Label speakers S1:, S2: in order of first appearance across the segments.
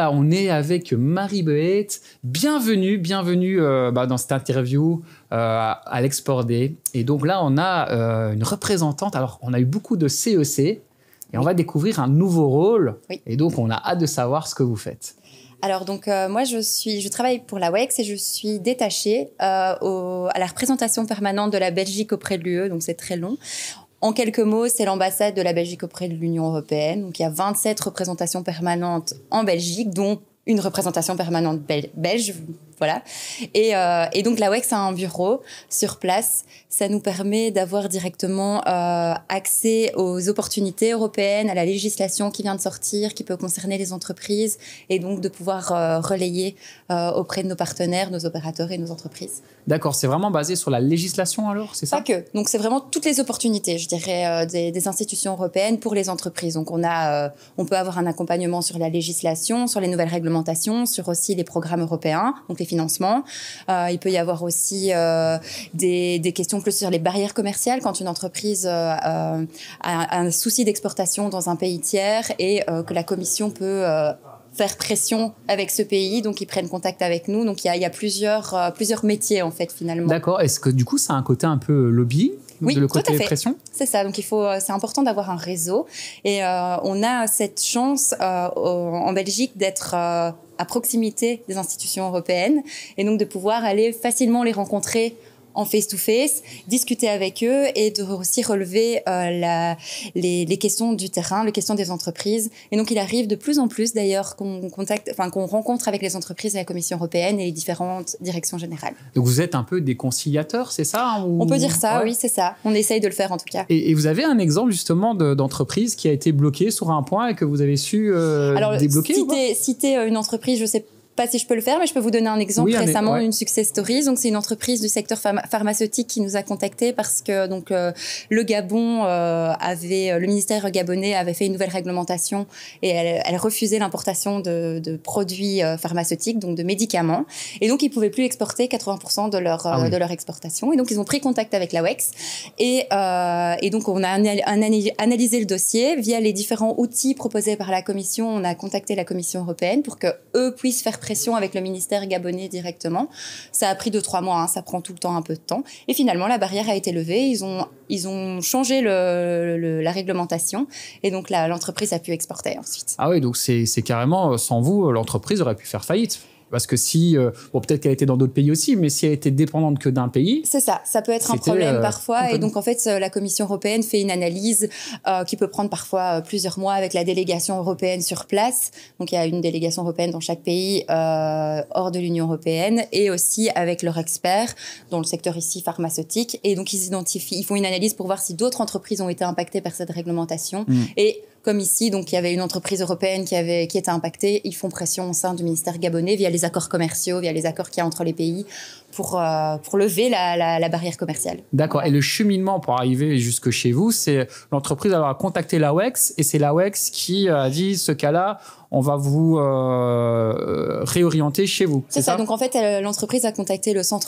S1: voilà, on est avec Marie Behet. Bienvenue dans cette interview à l'Export Day. Et donc là, on a une représentante. Alors, on a eu beaucoup de CEC et on va découvrir un nouveau rôle.
S2: Oui.
S1: Et donc, on a hâte de savoir ce que vous faites.
S2: Alors donc moi je travaille pour la WEX et je suis détachée à la représentation permanente de la Belgique auprès de l'UE, donc c'est très long. En quelques mots, c'est l'ambassade de la Belgique auprès de l'Union européenne. Donc il y a 27 représentations permanentes en Belgique, dont une représentation permanente belge, voilà. Et donc la WEX a un bureau sur place. Ça nous permet d'avoir directement accès aux opportunités européennes, à la législation qui vient de sortir, qui peut concerner les entreprises, et donc de pouvoir relayer auprès de nos partenaires, nos opérateurs et nos entreprises.
S1: D'accord, c'est vraiment basé sur la législation alors, c'est ça?
S2: Pas que. Donc c'est vraiment toutes les opportunités, je dirais, des institutions européennes pour les entreprises. Donc on peut avoir un accompagnement sur la législation, sur les nouvelles réglementations, sur aussi les programmes européens, donc les financements. Il peut y avoir aussi des questions plus sur les barrières commerciales quand une entreprise a un souci d'exportation dans un pays tiers et que la Commission peut faire pression avec ce pays, donc ils prennent contact avec nous. Donc il y a plusieurs métiers en fait finalement.
S1: D'accord. Est-ce que du coup ça a un côté un peu lobbying?
S2: Oui,
S1: le côté
S2: tout à fait.
S1: pression?
S2: C'est ça, donc c'est important d'avoir un réseau et on a cette chance en Belgique d'être à proximité des institutions européennes et donc de pouvoir aller facilement les rencontrer en face-to-face, discuter avec eux et de aussi relever les questions du terrain, les questions des entreprises. Et donc, il arrive de plus en plus, d'ailleurs, qu'on rencontre avec les entreprises et la Commission européenne et les différentes directions générales.
S1: Donc, vous êtes un peu des conciliateurs, c'est ça ou...
S2: On peut dire ça,
S1: ouais.
S2: Oui, c'est ça. On essaye de le faire, en tout cas.
S1: Et vous avez un exemple, justement, d'entreprise qui a été bloquée sur un point et que vous avez su débloquer?
S2: Alors, citer une entreprise, je sais pas si je peux le faire, mais je peux vous donner un exemple.
S1: Oui,
S2: récemment, une success story. Donc, c'est une entreprise du secteur pharmaceutique qui nous a contactés parce que le Gabon le ministère gabonais avait fait une nouvelle réglementation et elle refusait l'importation de produits pharmaceutiques, donc de médicaments. Et donc, ils pouvaient plus exporter 80% de leur exportation. Et donc, ils ont pris contact avec la WEX et donc on a analysé le dossier via les différents outils proposés par la Commission. On a contacté la Commission européenne pour que eux puissent faire pression avec le ministère gabonais directement. Ça a pris 2-3 mois, hein, ça prend tout le temps un peu de temps. Et finalement, la barrière a été levée. Ils ont changé la réglementation et donc l'entreprise a pu exporter ensuite.
S1: Ah oui, donc c'est carrément, sans vous, l'entreprise aurait pu faire faillite. Parce que peut-être qu'elle était dans d'autres pays aussi, mais si elle était dépendante que d'un pays...
S2: C'est ça, ça peut être un problème parfois. Et donc, en fait, la Commission européenne fait une analyse qui peut prendre parfois plusieurs mois avec la délégation européenne sur place. Donc, il y a une délégation européenne dans chaque pays hors de l'Union européenne et aussi avec leurs experts dans le secteur ici pharmaceutique. Et donc, ils font une analyse pour voir si d'autres entreprises ont été impactées par cette réglementation. Et comme ici, donc il y avait une entreprise européenne qui était impactée. Ils font pression au sein du ministère gabonais via les accords commerciaux, via les accords qu'il y a entre les pays pour lever la barrière commerciale.
S1: D'accord. Et le cheminement pour arriver jusque chez vous, c'est l'entreprise alors a contacté la WEX et c'est la WEX qui a dit ce cas-là, on va vous réorienter chez vous.
S2: C'est ça. Donc en fait, l'entreprise a contacté son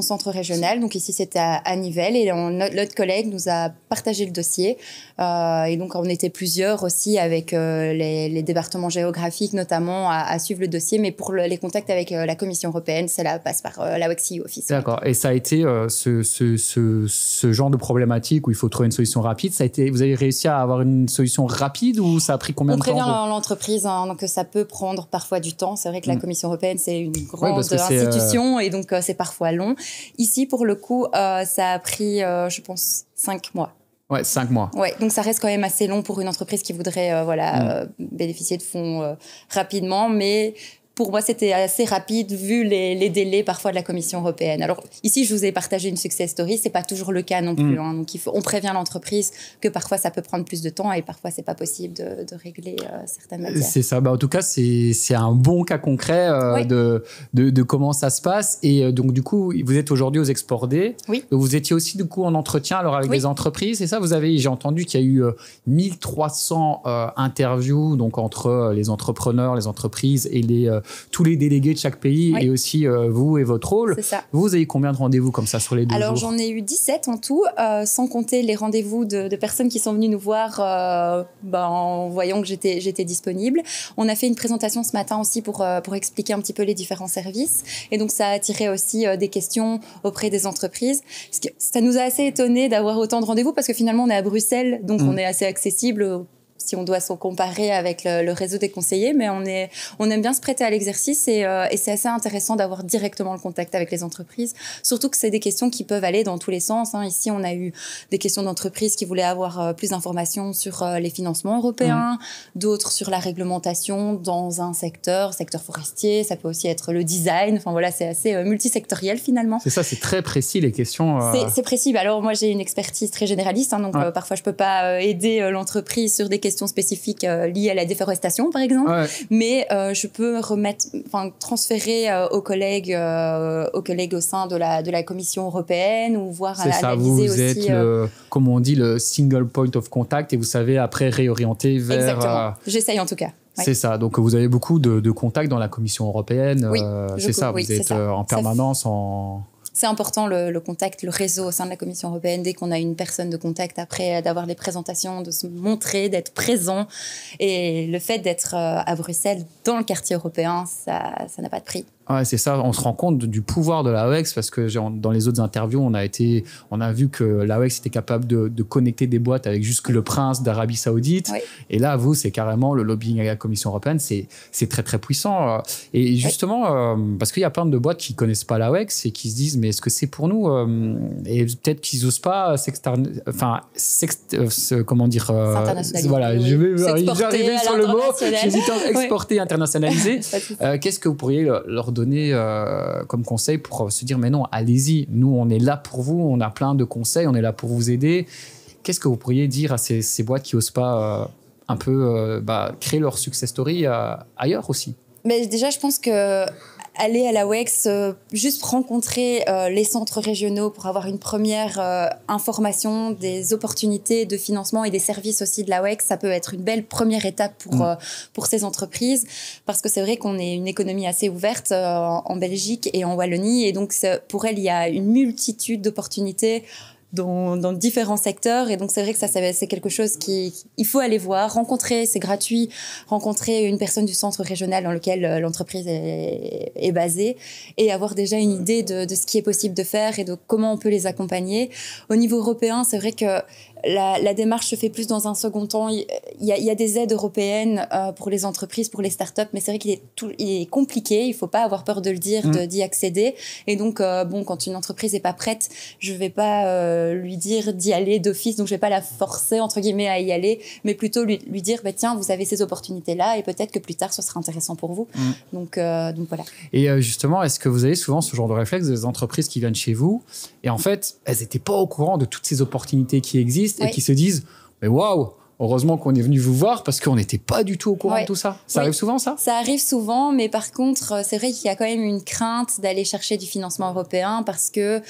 S2: centre régional. Donc ici, c'était à Nivelles et notre collègue nous a partagé le dossier. Et donc on était plusieurs aussi avec les départements géographiques notamment à suivre le dossier. Mais pour les contacts avec la Commission européenne, cela passe par la WEX EU Office.
S1: D'accord. Et ça a été ce genre de problématique où il faut trouver une solution rapide. Vous avez réussi à avoir une solution rapide ou ça a pris combien de temps?
S2: On prévient l'entreprise que ça peut prendre parfois du temps. C'est vrai que la Commission européenne, c'est une grande institution et donc c'est parfois long. Ici, pour le coup, ça a pris, je pense, 5 mois.
S1: Ouais, 5 mois.
S2: Ouais, donc ça reste quand même assez long pour une entreprise qui voudrait bénéficier de fonds rapidement, mais pour moi, c'était assez rapide vu les délais parfois de la Commission européenne. Alors ici, je vous ai partagé une success story, c'est pas toujours le cas non plus. Hein. Donc on prévient l'entreprise que parfois ça peut prendre plus de temps et parfois c'est pas possible de régler certaines matières.
S1: C'est ça. En tout cas, c'est un bon cas concret de comment ça se passe. Et donc du coup, vous êtes aujourd'hui aux Export Day.
S2: Oui.
S1: Donc, vous étiez aussi du coup en entretien alors avec des entreprises. C'est ça. J'ai entendu qu'il y a eu 1300 interviews donc entre les entrepreneurs, les entreprises et tous les délégués de chaque pays et aussi vous et votre rôle.
S2: C'est ça.
S1: Vous avez combien de rendez-vous comme ça sur les 2 jours?
S2: Alors, j'en ai eu 17 en tout, sans compter les rendez-vous de personnes qui sont venues nous voir en voyant que j'étais disponible. On a fait une présentation ce matin aussi pour expliquer un petit peu les différents services. Et donc, ça a attiré aussi des questions auprès des entreprises. Ça nous a assez étonné d'avoir autant de rendez-vous parce que finalement, on est à Bruxelles, donc on est assez accessible si on doit s'en comparer avec le réseau des conseillers, mais on aime bien se prêter à l'exercice et c'est assez intéressant d'avoir directement le contact avec les entreprises, surtout que c'est des questions qui peuvent aller dans tous les sens. Ici, on a eu des questions d'entreprises qui voulaient avoir plus d'informations sur les financements européens, d'autres sur la réglementation dans un secteur forestier, ça peut aussi être le design, enfin voilà, c'est assez multisectoriel finalement.
S1: C'est ça, c'est très précis les questions.
S2: C'est précis. Alors moi, j'ai une expertise très généraliste, donc parfois je peux pas aider l'entreprise sur des questions spécifiques liées à la déforestation, par exemple. Mais je peux transférer aux collègues au sein de la Commission européenne ou voir analyser
S1: vous
S2: aussi.
S1: Êtes comme on dit, le single point of contact et vous savez après réorienter vers.
S2: Exactement. J'essaye en tout cas.
S1: C'est ça. Donc vous avez beaucoup de contacts dans la Commission européenne.
S2: Oui,
S1: c'est ça. Vous êtes en permanence en.
S2: C'est important le contact, le réseau au sein de la Commission européenne. Dès qu'on a une personne de contact, après d'avoir les présentations, de se montrer, d'être présent. Et le fait d'être à Bruxelles, dans le quartier européen, ça n'a pas de prix.
S1: Ouais, c'est ça. On se rend compte du pouvoir de l'AEX parce que dans les autres interviews, on a vu que l'AEX était capable de connecter des boîtes avec juste le prince d'Arabie Saoudite. Et là, vous, c'est carrément le lobbying à la Commission européenne. C'est très, très puissant. Et justement, parce qu'il y a plein de boîtes qui connaissent pas l'AEX et qui se disent, mais est-ce que c'est pour nous? Et peut-être qu'ils n'osent pas comment dire,
S2: s'internationaliser.
S1: Voilà,
S2: je
S1: vais arriver sur le mot. J'hésite à exporter, internationaliser. Qu'est-ce que vous pourriez leur donner comme conseil pour se dire mais non, allez-y, nous on est là pour vous, on a plein de conseils, on est là pour vous aider. Qu'est-ce que vous pourriez dire à ces boîtes qui n'osent pas un peu créer leur success story ailleurs aussi?
S2: Mais déjà, je pense que aller à la WEX, juste rencontrer les centres régionaux pour avoir une première information des opportunités de financement et des services aussi de la WEX, ça peut être une belle première étape pour ces entreprises, parce que c'est vrai qu'on est une économie assez ouverte en Belgique et en Wallonie, et donc pour elles, il y a une multitude d'opportunités dans différents secteurs, et donc c'est vrai que ça c'est quelque chose il faut aller voir, rencontrer, c'est gratuit, rencontrer une personne du centre régional dans lequel l'entreprise est basée, et avoir déjà une idée de ce qui est possible de faire et de comment on peut les accompagner. Au niveau européen, c'est vrai que la démarche se fait plus dans un second temps. Il y a des aides européennes pour les entreprises, pour les startups, mais c'est vrai qu'il est compliqué. Il ne faut pas avoir peur de le dire, d'y accéder. Et donc, quand une entreprise n'est pas prête, je ne vais pas lui dire d'y aller d'office. Donc, je ne vais pas la forcer, entre guillemets, à y aller, mais plutôt lui dire, tiens, vous avez ces opportunités-là et peut-être que plus tard, ce sera intéressant pour vous. Donc, voilà.
S1: Et justement, est-ce que vous avez souvent ce genre de réflexe des entreprises qui viennent chez vous et en fait, elles n'étaient pas au courant de toutes ces opportunités qui existent et qui se disent mais waouh, heureusement qu'on est venu vous voir parce qu'on n'était pas du tout au courant de tout ça. Ça arrive souvent, ça? Ça
S2: arrive souvent, mais par contre, c'est vrai qu'il y a quand même une crainte d'aller chercher du financement européen parce que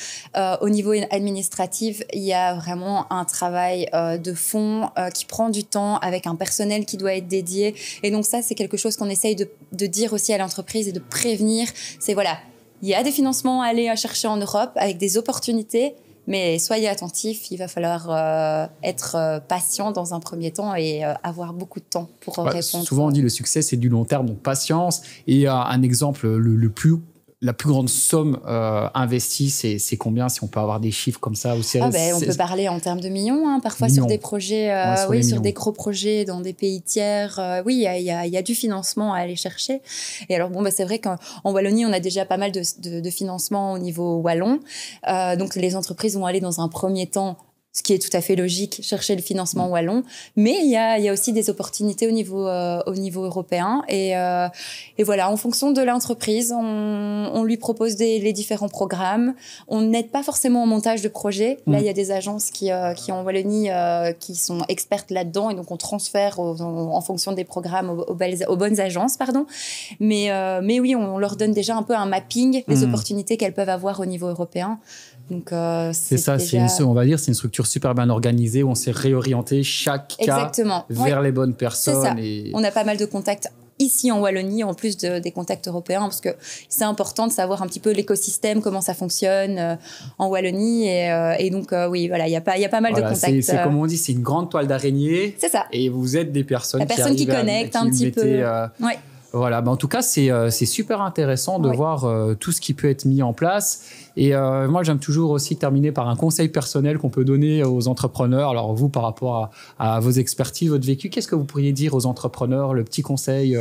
S2: au niveau administratif, il y a vraiment un travail de fond qui prend du temps avec un personnel qui doit être dédié. Et donc ça, c'est quelque chose qu'on essaye de dire aussi à l'entreprise et de prévenir. C'est voilà, il y a des financements à aller chercher en Europe avec des opportunités, mais soyez attentifs, il va falloir être patient dans un premier temps et avoir beaucoup de temps pour répondre.
S1: Souvent, on dit le succès, c'est du long terme, donc patience. Et un exemple, la plus grande somme investie, c'est combien, si on peut avoir des chiffres comme ça?
S2: On peut parler en termes de millions, parfois sur des projets, sur des gros projets dans des pays tiers. Il y a du financement à aller chercher. Et alors, c'est vrai qu'en Wallonie, on a déjà pas mal de financement au niveau wallon. Donc, les entreprises vont aller dans un premier temps, ce qui est tout à fait logique, chercher le financement wallon. Mais il y a aussi des opportunités au niveau européen. Et voilà, en fonction de l'entreprise, on lui propose les différents programmes. On n'aide pas forcément au montage de projets. Là, il y a des agences qui en Wallonie, qui sont expertes là-dedans. Et donc, on transfère en fonction des programmes aux bonnes agences, pardon. Mais oui, on leur donne déjà un peu un mapping des opportunités qu'elles peuvent avoir au niveau européen. Donc,
S1: c'est ça, on va dire, c'est une structure super bien organisée où on s'est réorienté chaque cas vers les bonnes personnes.
S2: C'est ça. On a pas mal de contacts ici en Wallonie, en plus des contacts européens, parce que c'est important de savoir un petit peu l'écosystème, comment ça fonctionne en Wallonie. Et donc, oui, voilà, il y a pas mal de contacts.
S1: C'est comme on dit, c'est une grande toile d'araignée.
S2: C'est ça.
S1: Et vous êtes des personnes
S2: qui connectent un petit peu. Ouais.
S1: Voilà, en tout cas, c'est super intéressant de voir tout ce qui peut être mis en place. Et moi, j'aime toujours aussi terminer par un conseil personnel qu'on peut donner aux entrepreneurs. Alors vous, par rapport à vos expertises, votre vécu, qu'est-ce que vous pourriez dire aux entrepreneurs, le petit conseil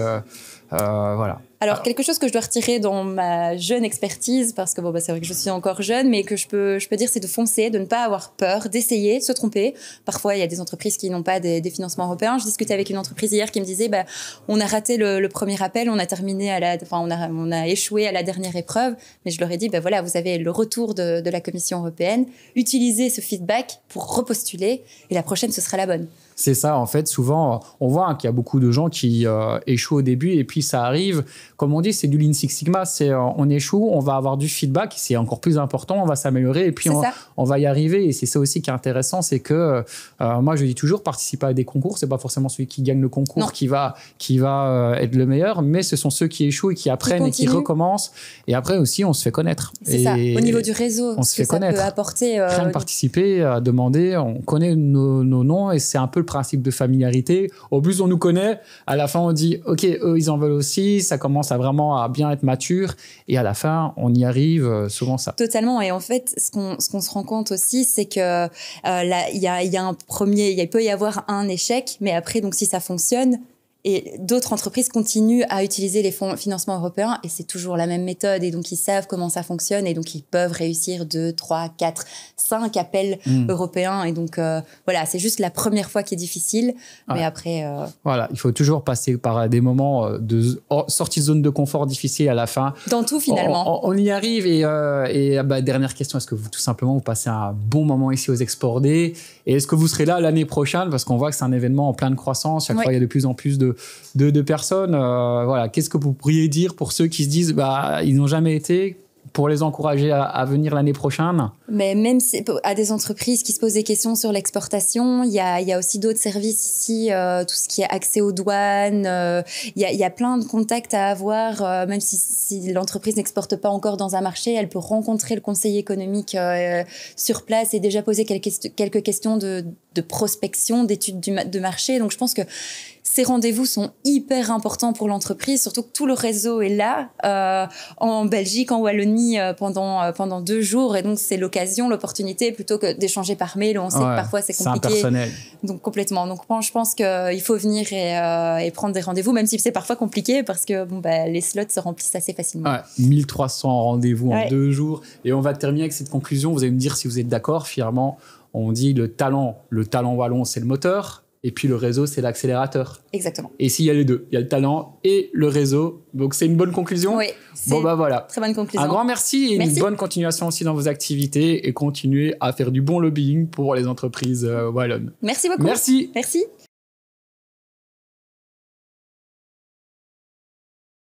S1: voilà.
S2: Alors, quelque chose que je dois retirer dans ma jeune expertise, parce que c'est vrai que je suis encore jeune, mais que je peux dire, c'est de foncer, de ne pas avoir peur, d'essayer, de se tromper. Parfois, il y a des entreprises qui n'ont pas des financements européens. Je discutais avec une entreprise hier qui me disait, on a raté le premier appel, on a échoué à la dernière épreuve, mais je leur ai dit, voilà, vous avez le retour de la Commission européenne, utilisez ce feedback pour repostuler, et la prochaine, ce sera la bonne.
S1: C'est ça, en fait, souvent, on voit qu'il y a beaucoup de gens qui échouent au début et puis ça arrive. Comme on dit, c'est du Lean Six Sigma, c'est on échoue, on va avoir du feedback, c'est encore plus important, on va s'améliorer et puis on va y arriver. Et c'est ça aussi qui est intéressant, c'est que moi, je dis toujours, participer à des concours, c'est pas forcément celui qui gagne le concours qui va être le meilleur, mais ce sont ceux qui échouent et qui apprennent et qui recommencent. Et après aussi, on se fait connaître.
S2: C'est ça, au niveau du réseau,
S1: on se fait connaître.
S2: Peut apporter,
S1: rien de participer, à demander, on connaît nos noms et c'est un peu le principe de familiarité. Au plus on nous connaît, à la fin on dit ok, eux ils en veulent aussi, ça commence à vraiment à bien être mature et à la fin on y arrive, souvent ça.
S2: Totalement. Et en fait, ce qu'on se rend compte aussi, c'est que il peut y avoir un échec, mais après, donc si ça fonctionne, et d'autres entreprises continuent à utiliser les financements européens et c'est toujours la même méthode. Et donc, ils savent comment ça fonctionne et donc, ils peuvent réussir 2, 3, 4, 5 appels européens. Et donc, voilà, c'est juste la première fois qui est difficile. Mais après...
S1: Voilà, il faut toujours passer par des moments de sortie de zone de confort difficile à la fin.
S2: Dans tout, finalement.
S1: On y arrive. Et dernière question, est-ce que tout simplement, vous passez un bon moment ici aux Export Day? Et est-ce que vous serez là l'année prochaine? Parce qu'on voit que c'est un événement en pleine croissance. Chaque fois, il y a de plus en plus de personnes. Voilà. Qu'est-ce que vous pourriez dire pour ceux qui se disent ils n'ont jamais été, pour les encourager à venir l'année prochaine?
S2: Mais même à des entreprises qui se posent des questions sur l'exportation, il y a aussi d'autres services ici, tout ce qui est accès aux douanes. Il y a plein de contacts à avoir, même si l'entreprise n'exporte pas encore dans un marché, elle peut rencontrer le conseiller économique sur place et déjà poser quelques questions de prospection, d'études de marché. Donc, je pense que ces rendez-vous sont hyper importants pour l'entreprise, surtout que tout le réseau est là en Belgique, en Wallonie pendant 2 jours. Et donc, c'est l'opportunité, plutôt que d'échanger par mail où on sait que parfois c'est compliqué.
S1: C'est impersonnel.
S2: Donc, complètement. Donc, je pense qu'il faut venir et prendre des rendez-vous, même si c'est parfois compliqué parce que les slots se remplissent assez facilement.
S1: 1300 rendez-vous en 2 jours. Et on va terminer avec cette conclusion. Vous allez me dire si vous êtes d'accord. Fièrement, on dit le talent wallon, c'est le moteur. Et puis le réseau, c'est l'accélérateur.
S2: Exactement.
S1: Et s'il y a les deux, il y a le talent et le réseau. Donc c'est une bonne conclusion.
S2: Oui.
S1: Voilà.
S2: Très bonne conclusion.
S1: Un grand merci et une bonne continuation aussi dans vos activités et continuez à faire du bon lobbying pour les entreprises wallonnes.
S2: Merci beaucoup.
S1: Merci.
S2: Merci.